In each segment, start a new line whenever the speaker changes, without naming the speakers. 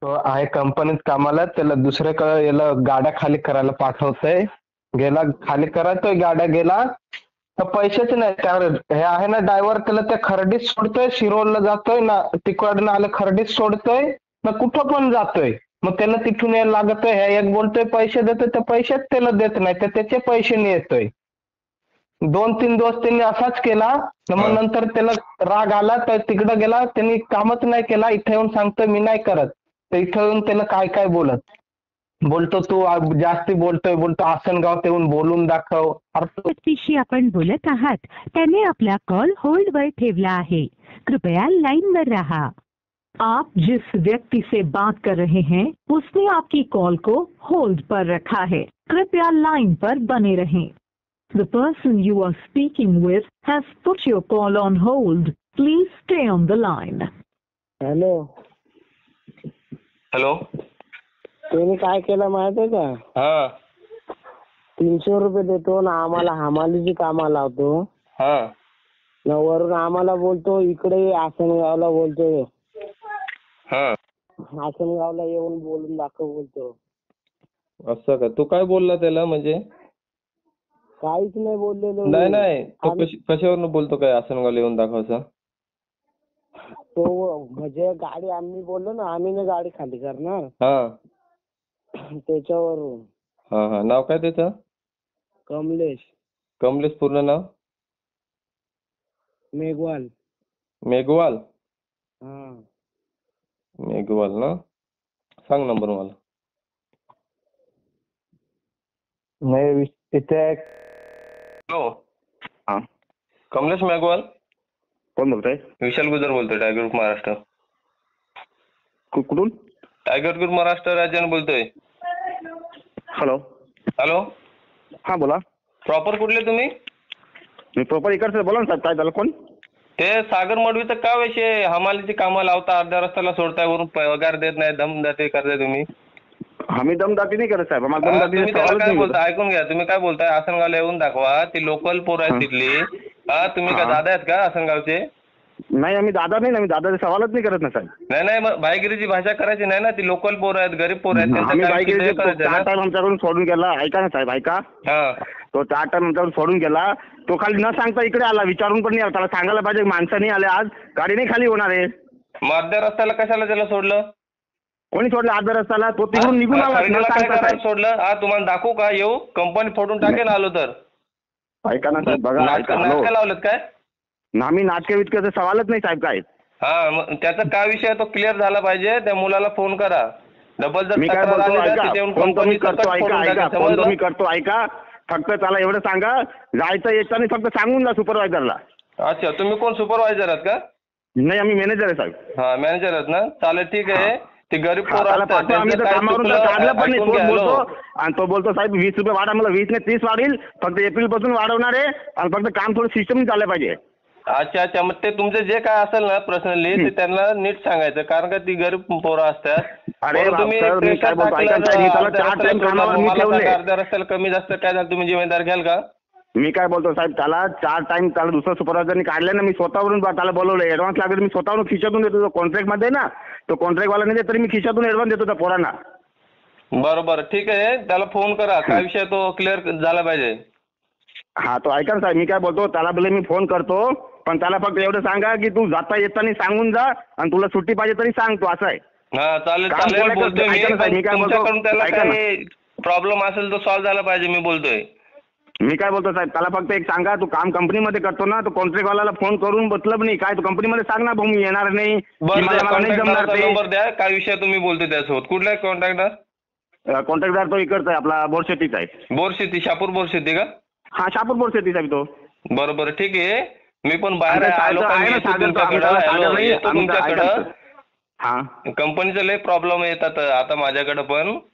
तो आहे कंपनीत कामाला, त्याला दुसऱ्याकडे याला गाड्या खाली करायला पाठवतोय. गेला खाली करायतोय गाड्या, गेला तर पैसेच नाही त्यावर. हे आहे ना ड्रायव्हर, त्याला त्या खर्डीत सोडतोय, शिरोळला जातोय ना, तिकडनं आलं खर्डीत सोडतोय ना, कुठं पण जातोय. मग त्याला तिथून यायला लागतोय. ह्या एक बोलतोय पैसे देतोय, तर पैसेच त्याला देत नाही, तर त्याचे पैसे नाही येतोय. 2-3 दिवस त्यांनी असाच केला. तर मग नंतर त्याला राग आला, तर तिकडे गेला, त्यांनी कामच नाही केला. इथे येऊन सांगतोय मी नाही करत. तर इथे येऊन त्याला काय काय बोलतो तू जास्ती बोलतोय, बोलतो आसनगावात येऊन बोलून दाखव.
व्यक्तीशी आपण बोलत आहात त्याने आपला कॉल होल्ड वर ठेवला आहे. कृपया लाइन पर रहा. आप जिस व्यक्ति से बात कर रहे हैं उसने आपकी कॉल को होल्ड पर रखा है. कृपया लाइन पर बने रहें. The person you are speaking with has put your call on hold. Please stay on the line.
Hello.
Hello.
त्याने काय केलं माहितीये का?
हा
300 रुपये देतो ना आम्हाला, हमालीची कामाला लावतो
हा
ना, वरून आम्हाला बोलतो इकडे आसनगावला बोलतो,
हा
आसनगावला येऊन बोलून दाखव बोलतो.
असं का? तू काय बोलला त्याला? म्हणजे
काहीच नाही बोललेलो.
नाही नाही, तो कशावरून बोलतो काय आसनगावला येऊन दाखवायचं?
तो म्हणजे गाडी आम्ही बोललो ना, आम्ही ना गाडी खाली करणार
हा
त्याच्यावरून.
हा हा. नाव काय त्याचं?
कमलेश.
कमलेश. पूर्ण नाव?
मेघवाल.
मेघवाल.
हा
मेघवाल ना? सांग नंबर मला. नाही तिथे. हॅलो.
हा.
कमलेश मेघवाल.
कोण बोलतोय?
विशाल गुजर बोलतोय, टायगर ग्रुप महाराष्ट्र.
कुठून?
टायगर ग्रुप महाराष्ट्र राज्याने बोलतोय.
हॅलो.
हॅलो.
हा बोला.
प्रॉपर कुठले तुम्ही?
मी प्रॉपर इकडचं. बोला ना साहेब, काय झालं? कोण?
ते सागर मडवीचं का विषय? हमालीची कामं लावता, अर्ध्या रस्त्याला सोडताय, वरून पगार देत नाही, दमदाटी करताय तुम्ही.
आम्ही दमदाटी नाही करत साहेब, आम्हाला दमदाटी
तुम्ही त्याला
सवालच
काय
नाही होत.
बोलताय? ऐकून घ्या. तुम्ही काय बोलताय? आसनगावला येऊन दाखवा. ती लोकल पोरं आहेत तिथली. तुम्ही काय दादा आहेत का आसनगावचे?
नाही, आम्ही दादा नाही ना, आम्ही दादाचे सवालच नाही करत ना साहेब.
नाही नाही, मग भाईगिरीची भाषा करायची नाही ना. ती लोकल पोरं आहेत, गरीब पोरं आहेत,
आम्ही
त्यांचं काय
बाईक
हे करायचं
चार
ना.
टाइम आमच्याकडून सोडून गेला. ऐका ना साहेब, ऐका.
हा
तो 4 टाइम आमच्याकडून सोडून गेला. तो खाली न सांगता इकडे आला, विचारून पण नाही आला. त्याला सांगायला पाहिजे माणसं नाही आले आज, गाडी नाही खाली होणार आहे.
मग अर्ध्या रस्त्याला कशाला त्याला सोडलं?
कोणी सोडलं अर्ध्या रस्त्याला? तो तिकडून निघून आला न
खरेदीला काय
सांगता
करायला
साहेब.
सोडलं? तुम्हाला दाखवू का? येऊ कंपनी फोडून टाकेल आलो तर.
ऐका ना साहेब, बघा ऐका.
नाटकं लावलेत काय?
आम्ही नाटके विटकेचा सवालच नाही साहेब काय.
हा, मग त्याचा काय विषय तो क्लिअर झाला पाहिजे. त्या मुलाला फोन करा. डबल जर
मी काय
तक्रार
बोलतो
आली ना,
ऐका,
तिथे येऊन
फोन तो मी
कंपनी
करतो
सकट
ऐका
फोडून
ऐका,
टाकेल,
फोन तो
समजलं?
मी करतो ऐका. फक्त त्याला एवढं सांगा, जायचं येताना फक्त सांगून जा सुपरवायझरला.
अच्छा, तुम्ही कोण सुपरवायझर आहात का?
नाही, आम्ही मॅनेजर आहे साहेब.
हा, मॅनेजर आहेत ना? चालेल, ठीक आहे. ते गरीब पोरं
त्याला
असतात,
पाठवा, आम्ही
त्यांचं
तर
काय
कामावरून
चुकलं,
काढलं पण नाही.
ऐकून घ्या.
तो बोलतो
हॅलो.
आणि तो बोलतो साहेब 20 रुपये वाढा. मला 20 ने 30 वाढील, फक्त एप्रिल पासून वाढवणार आहे आणि फक्त काम थोडं सिस्टम चाललं पाहिजे.
अच्छा अच्छा, मग ते तुमचे जे काय असेल ना पर्सनली ते त्यांना नीट सांगायचं, कारण का ती गरीब पोरं असतात.
अरे
म्हणून तुम्ही
सर, मी काय
प्रेशर
बोलतो ऐका
टाकलं,
साहेब, मी त्याला
अर्ध्या
4 टाइम
रस्त्याला
कामावर
सोडलं.
मी
मला
ठेवले.
सांगा, अर्ध्या रस्त्याला कमी जास्त काय झालं, तुम्ही जिम्मेदार घ्याल का?
मी काय बोलतो साहेब, त्याला 4 टाइम त्याला दुसऱ्या सुपरवायझरनी काढलं ना, मी स्वतःवरून त्याला बोलवलं. ऍडव्हान्स लागेल मी स्वतःवरून खिशातून देतो. कॉन्ट्रॅक्ट मध्ये ना, तो कॉन्ट्रॅक्टवाला नाही देत तरी मी खिशातून ऍडव्हान्स देतो त्या पोरांना.
बरोबर, ठीक आहे. त्याला फोन करा. काय विषय तो क्लिअर झाला पाहिजे.
हा, तो ऐका ना साहेब, मी काय बोलतो त्याला बोले मी फोन करतो, पण त्याला फक्त एवढं सांगा की तू जाता येताना सांगून जा आणि तुला सुट्टी पाहिजे तरी सांग तू, असं आहे.
हा, चालेल
काम
चालेल,
कोणाचं-
बोलतोय मी.
ऐका ना साहेब, मी काय बोलतो-
तुमच्याकडून त्याला
ऐका ना.
काही प्रॉब्लेम असेल तो सॉल्व्ह झाला पाहिजे, मी बोलतोय.
मी काय बोलतो साहेब, त्याला फक्त एक सांगा, तू काम कंपनीमध्ये करतो ना, तो कॉन्ट्रॅक्टवाल्याला फोन करून मतलब नाही काय, तू कंपनीमध्ये सांग ना, भाऊ मी येणार नाही, की
बरं,
मला नाही जमणार
कॉन्टॅक्टरचा नंबर
ते.
द्या. काय विषय तुम्ही बोलतोय त्यासोबत? कुठला आहे कॉन्टॅक्टर?
कॉन्ट्रॅक्टदार तो इकडचा आहे आपला, बोरशेतीचा आहे.
बोरशेती, शापूर बोरशेती का?
हा, शापूर बोरशेती साहेब तो.
बरोबर, ठीक आहे. मी पण बाहेर
आणि
आलो
सागर आहे ना, सागर तो आम्ही त्याला सागर नाही,
येतो
आम्ही ऐका
तुमच्याकडं.
ना. हा,
कंपनीचे लय प्रॉब्लेम येतात आता माझ्याकडे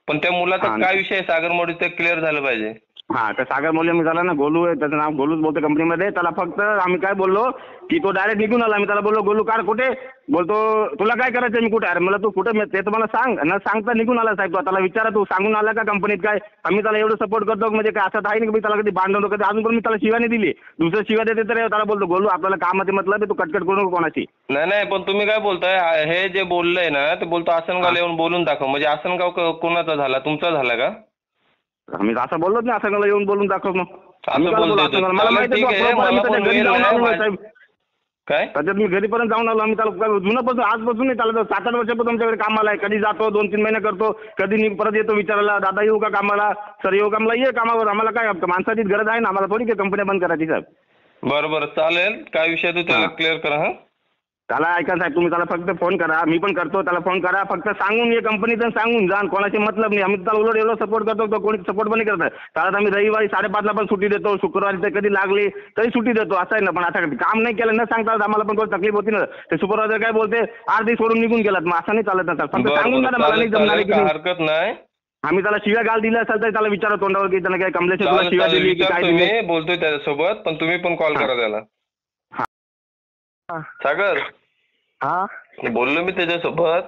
पण त्या मुलाचा
हा.
काय विषय सागर मोडी ते क्लिअर झालं पाहिजे.
हा तर सागर मोले मी झाला ना गोलू आहे, त्याचं नाव गोलूच बोलतो कंपनीमध्ये. त्याला फक्त आम्ही काय बोललो की तो डायरेक्ट निघून आला. मी त्याला बोललो गोलू कार कुठे? बोलतो तुला काय करायचं मी कुठे? अरे मला तू कुठे ते तर मला सांग. न सांगता निघून आला साहेब. त्याला विचारा तू सांगून आला का कंपनीत काय? आम्ही त्याला एवढं सपोर्ट करतो म्हणजे काय असं आहे नाही की मी त्याला कधी भांडवतो कधी अजून पण मी त्याला शिव्या नाही दिली. दुसरं शिव्या देते तर त्याला बोलतो गोलू आपल्याला कामाचे मतलब आहे, तू कटकट करू नको कोणाची.
नाही पण तुम्ही काय बोलताय, हे जे बोललंय ना ते बोलतो आसनगाव येऊन बोलून दाखव. म्हणजे आसनगाव कोणाचा झाला, तुमचा झाला का?
आम्ही असं बोललोच नाही असं येऊन बोलून दाखव मग. आम्ही
बोलतोय
बोललो
तो.
असं मला माहिती
ठीक आहे, मला
आहे
पण
घरी
वेळ
जाऊन आलो
आहे.
साहेब.
काय
त्याच्यात मी घरीपर्यंत जाऊन आलो. आम्ही त्याला जुनापासून आजपासून नाही त्याला 7-8 वर्षापासून आमच्याकडे कामाला आहे. कधी जातो 2-3 महिने करतो, कधी परत येतो विचारायला दादा येऊ का कामाला, सर येऊ का? मला ये कामावर. आम्हाला काय माणसाची गरज आहे ना, आम्हाला थोडी काही कंपन्या बंद करायची साहेब.
बरं चालेल. काय विषय तू त्याला क्लिअर करा. हा
त्याला ऐका साहेब तुम्ही त्याला फक्त फोन करा. मी पण करतो त्याला फोन करा. फक्त सांगून ये कंपनीचं सांगून जा. कोणाशी मतलब नाही. आम्ही त्याला उलट एवढं सपोर्ट करतो तो कोणी सपोर्ट पण नाही करत. त्याला आम्ही रविवारी 5:30ला पण सुट्टी देतो, शुक्रवारी तर कधी लागली तरी सुट्टी देतो. असं आहे ना. पण आता काम नाही केलं न सांगता आम्हाला पण थोडी तकलीफ होती ना. ते सुपरवायझर काय बोलते 8 दिवस सोडून निघून गेलात. मग असं नाही चालत ना. फक्त सांगून जा मला नाही जमणार की
हरकत नाही.
आम्ही त्याला शिव्या गाल दिल्या असेल तर त्याला विचारा तोंडावर की त्याला काय कमलेश तुला शिव्या दिली की काय दिली.
मी बोलतोय त्याच्यासोबत, पण तुम्ही पण कॉल करा त्याला. सागर
हा
बोललो मी त्याच्यासोबत.